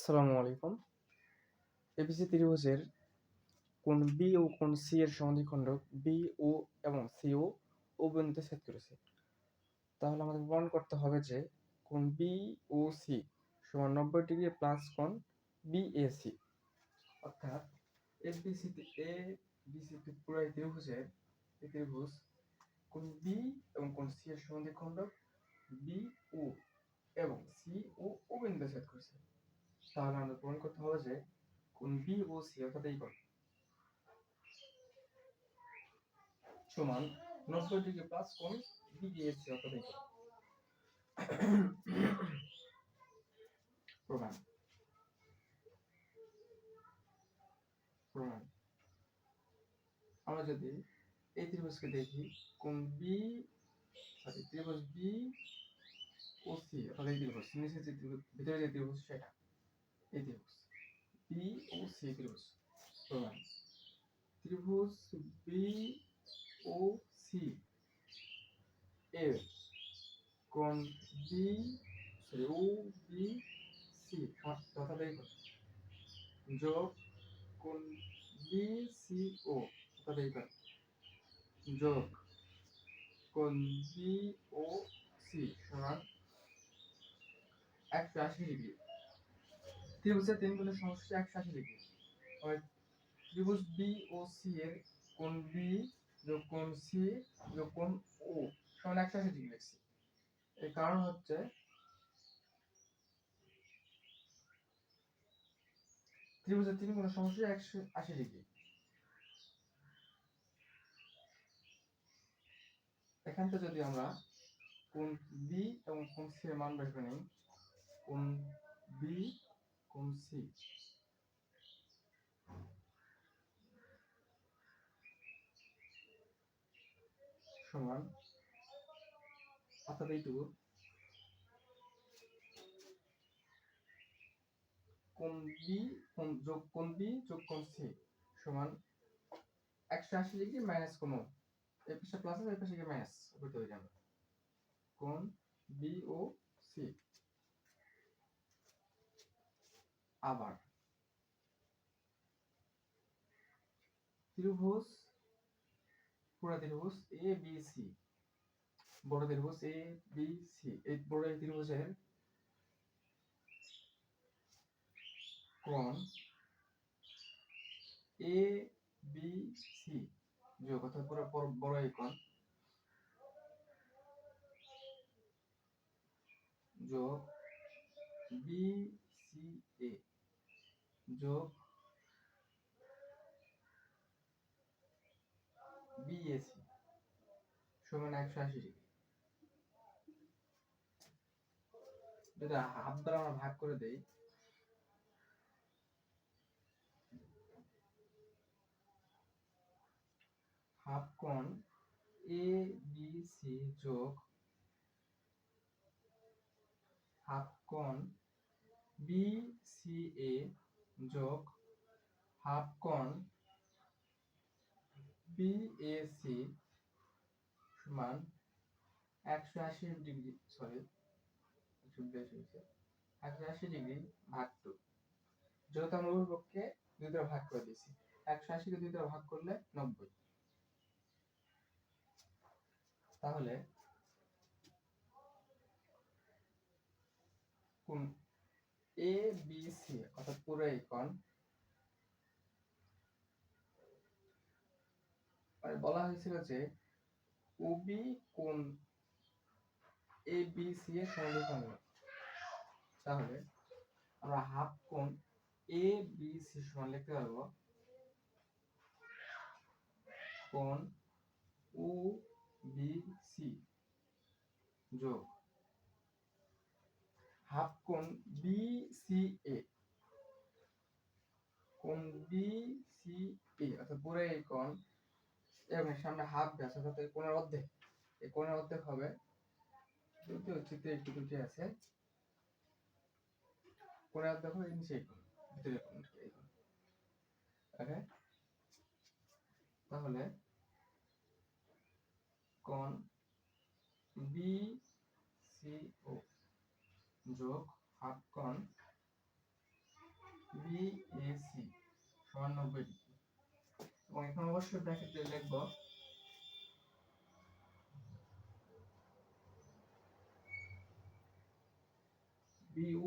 আসসালামু আলাইকুম। এবিসি ত্রিভুজের কোণ বি ও কোণ সি এর সমদ্বিখণ্ডক বি ও এবং সি ও বিন্দুতে ছেদ করেছে। তাহলে আমাদের প্রমাণ করতে হবে যে কোণ বি ও সি সমান 90 ডিগ্রি প্লাস কোণ বিএসি। অর্থাৎ এবিসি পুরো ত্রিভুজ কোণ বি এবং কোণ সি এর সমদ্বিখণ্ডক বি ও এবং সি ও বিন্দুতে ছেদ করেছে। তাহলে আমাদের প্রমাণ করতে হবে যে কোণ বি ও সি অর্থাৎ এই কোণ সমান 90 ডিগ্রি প্লাস কোণ বিএসি অর্থাৎ এই কোণ। প্রমাণ প্রমাণ আমরা যদি এই ত্রিভুজকে দেখি কোণ ত্রিভুজ বি ও সি অর্থাৎ এই ত্রিভুজ নিচে যে ত্রিভুজ ভিতরে যে ত্রিভুজ সেটা এই ত্রিভুজ বি ও সি ত্রিভুজ। প্রমাণ ত্রিভুজ বি ও সি এর কোণ ও বি সি অর্থাৎ এই কোণ যোগ কোণ বি সি ও অর্থাৎ এই কোণ যোগ কোণ বি ও সি সমান 180 ডিগ্রি। ত্রিভুজের তিন কোণের সমষ্টি 180 ডিগ্রি। ত্রিভুজ বি ও সি এর কোণ বি যোগ কোণ সি যোগ কোণ ও সমান 180 ডিগ্রি লিখছি। এর কারণ হচ্ছে ত্রিভুজের তিন কোণের সমষ্টি 180 ডিগ্রি। এখান থেকে যদি আমরা কোণ বি এবং কোণ সি এর মান বের করে নিই, কোণ বি কোণ সি সমান অর্থাৎ এইটুকু কোণ বি যোগ কোণ বি যোগ কোণ সি সমান 180 ডিগ্রি মাইনাস কোণ ও। এই পাশে প্লাস আছে এই পাশে গিয়ে মাইনাস করতে হবে আমরা। কোণ বি ও সি আবার ত্রিভুজ পুরো ত্রিভুজ এ বি সি বড় ত্রিভুজ এ বি সি এই বড় ত্রিভুজের কোণ এ বি সি যোগ অর্থাৎ পুরো বড় এই কোণ যোগ বি সি এ যোগ বিএসি সমান 180 ডিগ্রি। যদি হাফ দ্বারা আমরা ভাগ করে দেই, হাফ কোণ এ বি সি যোগ হাফ কোণ বি সি এ যোগ হাফ কোণ বি এ সি সমান 180 ডিগ্রি 180 ডিগ্রি ভাগ 2। যেহেতু আমরা উভয় পক্ষে 2 দ্বারা ভাগ করে দিয়েছি, 180 কে 2 দ্বারা ভাগ করলে 90। তাহলে কোণ এ বি সি অর্থাৎ পুরো এই কোণ বলা হয়েছিল যে ওবি কোণ এ বি সি এর সমদ্বিখণ্ডক। তাহলে আমরা হাফ কোণ এ বি সি সমান লিখতে পারবো কোণ ও বি সি যোগ হাফ কোণ বি সি এ কোণ বি সি এ অর্থাৎ পুরো এই কোণ এবং সামনে হাফ ব্যাস অর্থাৎ এই কোণের অর্ধেক, এই কোণের অর্ধেক হবে দ্বিতীয় চিত্রে একটু ত্রুটি আছে, কোণের অর্ধেক হবে নিচে এই কোণ ভিতরে কোণ এই কোণ। ওকে, তাহলে কোণ বি সি ও যোগ হাফ কোণ বিএসি সমান 90 ডিগ্রি। এবং এখন অবশ্যই ব্র্যাকেটে লিখব বিইউ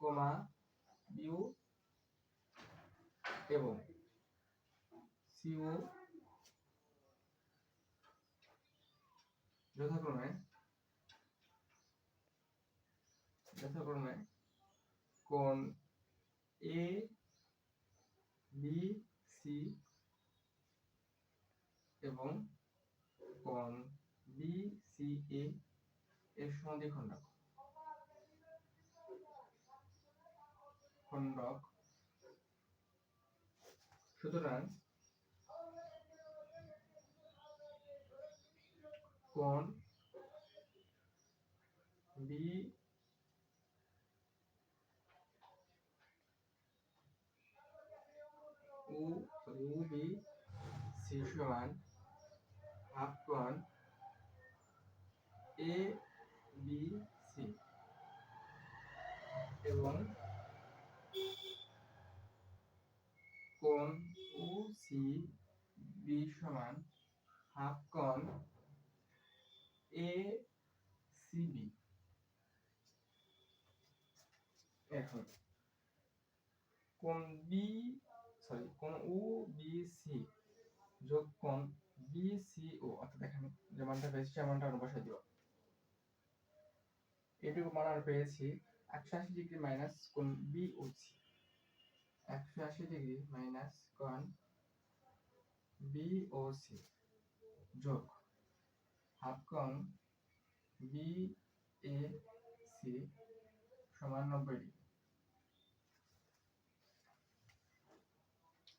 কমা বিইউ এবং সিইউ যথাক্রমে কোণ এ বি সি এবং কোণ বি সি এ এর সমদ্বিখণ্ডক সুতরাং কোণ বি বি সি সমান হাফ কোণ এ বি সি এবং কোণ ও সি বি সমান হাফ কোণ এ সি বি। এখন কোণ ও বি সি যোগ কোণ বি সি ও, অর্থাৎ এখানে যে মানটা পেয়েছি সে মানটা বসাই দিব। এটুকু মান আর পেয়েছি 180 ডিগ্রি মাইনাস কোণ বি ও সি, 180 ডিগ্রি মাইনাস কোণ বি ও সি যোগ হাফ কোণ বি এ সি সমান 90 ডিগ্রি।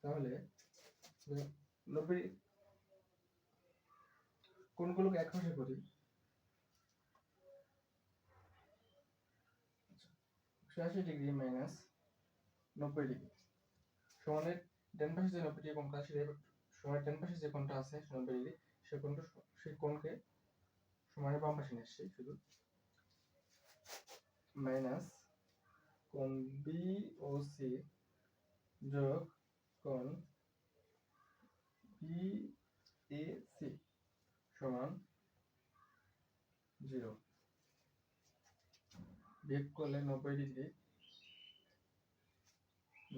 তাহলে 90 কোণগুলোকে এক পাশে করি, 180 ডিগ্রি মাইনাস 90 ডিগ্রি সমানের ডান পাশে যে 90 ডিগ্রি কোণটা আছে সমানের ডান পাশে যে কোণটা আছে 90 ডিগ্রি সেই কোণকে সমানের বাম পাশে নিয়ে আসছি, শুধু মাইনাস কোণ বি ও সি যোগ কোণ বি এ সি সমান 0। বিয়োগ করলে 90 ডিগ্রি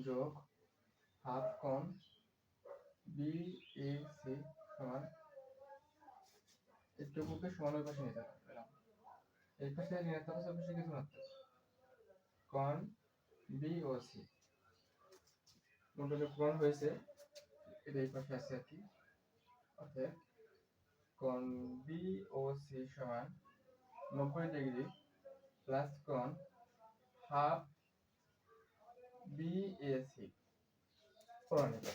যোগ হাফ কোণ বি এ সি সমান, এইটুকুকে সমান ওই পাশে নিতে পেলাম, এই পাশে ঋণাত্মক আছে, পাশে কিছু ধনাত্মক, কোণ বি ও সি মোটামুটি প্রমাণ হয়েছে, এটা এই পাশে আছে আর কি। অতএব কোণ বি ও সি সমান 90 ডিগ্রি প্লাস কোণ হাফ বি এ সি প্রমাণিত।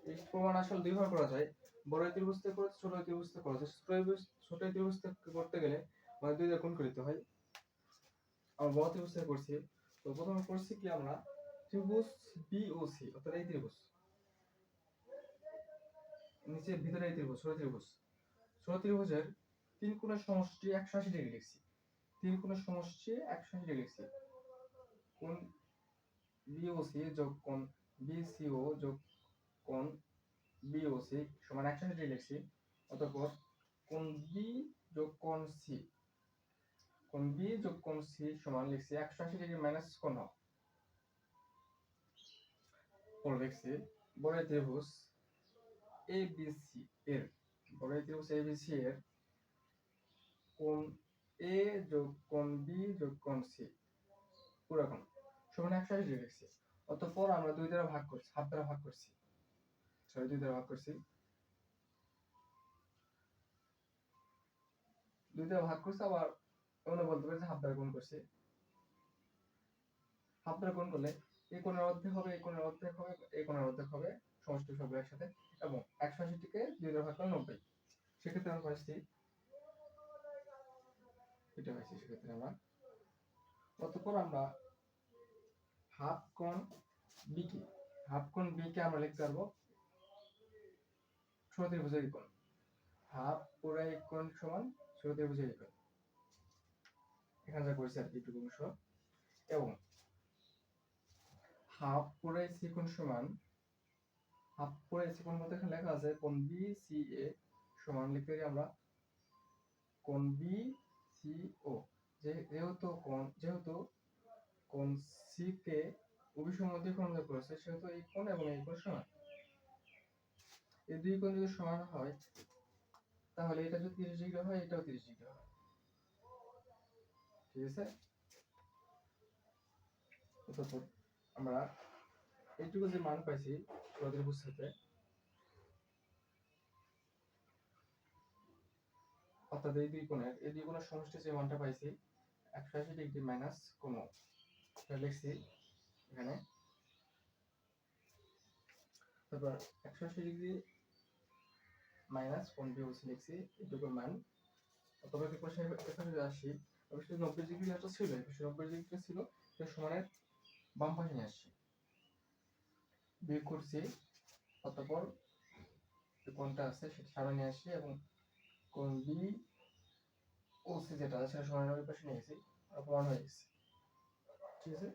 এই প্রমাণ আসলে দুইভাবে করা যায়, বড় ত্রিভুজ থেকে করে, ছোট ত্রিভুজ থেকে করা যায়। ছোট ত্রিভুজ থেকে করতে গেলে মানে দুই দিয়ে গুণ করতে হয়। আমরা বড় ত্রিভুজ থেকে করছি, তো প্রথমে করছি কি আমরা ত্রিভুজ বি ও সি, অর্থাৎ এই ত্রিভুজ নিচে ভিতরে এই ত্রিভুজ, ছোট ত্রিভুজের তিন কোণের সমষ্টি 180 ডিগ্রি লিখছি, তিন কোণের সমষ্টি 180 ডিগ্রি লিখছি। কোণ বিওসি যোগ কোণ বিসিও যোগ কোণ বিওসি সমান 180 ডিগ্রি লিখছি। অতঃপর কোণ বি যোগ কোণ সি, কোণ বি যোগ কোণ সি সমান লিখছি 180 ডিগ্রি মাইনাস কোণ পর লিখছি বড় ত্রিভুজ এবিসি এর, বড় ত্রিভুজ এবিসি এর কোণ এ যোগ কোণ বি যোগ কোণ সি পুরো কোণ সমান 180 ডিগ্রি লিখছি। অতঃপর আমরা দুই দ্বারা ভাগ করছি, হাফ দ্বারা ভাগ করছি, দুই দ্বারা ভাগ করছি, আবার এমন বলতে পারি যে হাফ দ্বারা গুণ করছি। হাফ দ্বারা গুণ করলে এই কোণের অর্ধেক হবে, এই কোণের অর্ধেক হবে, এই কোণের অর্ধেক হবে, সমষ্টি সব একসাথে, এবং 180 টিকে দুই দ্বারা ভাগ করলে 90। সেক্ষেত্রে আমরা পাচ্ছি এটা পাচ্ছি। সেক্ষেত্রে আমরা অতঃপর আমরা হাফ কোণ বি কে আমরা লিখতে পারবো ছোট ত্রিভুজের কোণ, হাফ পুরো কোণ সমান ছোট ত্রিভুজের কোণ। এখানে যা করেছি আর কি এইটুকু অংশ, এবং হাফ করে সি কোণ সমান, হাফ করে সি কোণ বলতে এখানে লেখা আছে কোণ বি সি এ সমান লিখতে পারি আমরা কোণ বি সি ও, যেহেতু কোণ সি কে অভিসম দ্বিখণ্ডিত করেছে সেহেতু এই কোণ এবং এই কোণ সমান। এই দুই কোণ যদি সমান হয় তাহলে এটা যদি 30 ডিগ্রি হয় এটাও 30 ডিগ্রি হয়। ঠিক আছে, তারপর আমরা এইটুকু যে মান পাইছি চতুর্ভুজ থেকে, অর্থাৎ এই দুই কোণের সমষ্টি যে মানটা পাইছি 180 ডিগ্রি মাইনাস কোণ, এটা লিখছি এখানে। তারপর 180 ডিগ্রি মাইনাস কোণ বি ওসি লিখছি এইটুকুর মান। তবে কি প্রশ্ন এখানে যদি আসি, অবশ্যই 90 ডিগ্রি যেটা ছিল 90 ডিগ্রি ছিল সেটা সমানের বাম পাশে নিয়ে আসছি, বিয়োগ করছি, অতঃপর যে কোণটা আছে সেটা সামনে নিয়ে আসছি এবং কোণ বি ও সি যেটা আছে সেটা সমানের ওই পাশে নিয়ে গেছি, প্রমাণ হয়ে গেছে। ঠিক আছে।